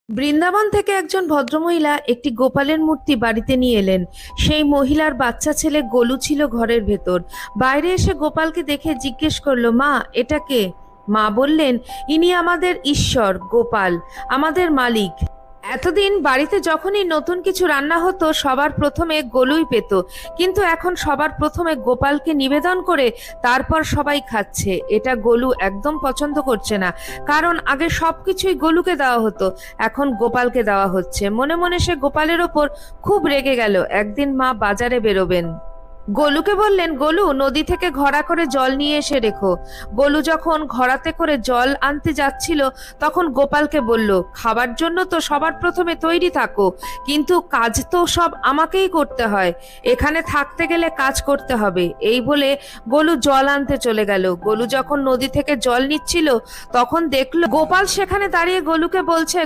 বৃন্দাবন থেকে একজন ভদ্রমহিলা একটি গোপালের মূর্তি বাড়িতে নিয়ে এলেন। সেই মহিলার বাচ্চা ছেলে গোলু ছিল ঘরের ভেতর। বাইরে এসে গোপালকে দেখে জিজ্ঞেস করলো, মা, এটা কে? মা বললেন, ইনি আমাদের ঈশ্বর গোপাল, আমাদের মালিক। এতদিন বাড়িতে যখনই নতুন কিছু রান্না হতো সবার প্রথমে গোলুই পেত, কিন্তু এখন সবার প্রথমে গোপালকে নিবেদন করে তারপর সবাই খাচ্ছে। এটা গোলু একদম পছন্দ করছে না, কারণ আগে সবকিছুই গোলুকে দেওয়া হতো, এখন গোপালকে দেওয়া হচ্ছে। মনে মনে সে গোপালের ওপর খুব রেগে গেল। একদিন মা বাজারে বেরোবেন, গোলুকে বললেন, গোলু, নদী থেকে ঘড়া করে জল নিয়ে এসে রেখো। গোলু যখন ঘড়াতে করে জল আনতে যাচ্ছিল তখন গোপালকে বলল, খাবার জন্য তো সবার প্রথমে তৈরি থাকো, কিন্তু কাজ তো সব আমাকেই করতে হয়, এখানে থাকতে গেলে কাজ করতে হবে। এই বলে গোলু জল আনতে চলে গেল। গোলু যখন নদী থেকে জল নিচ্ছিল তখন দেখলো গোপাল সেখানে দাঁড়িয়ে গোলুকে বলছে,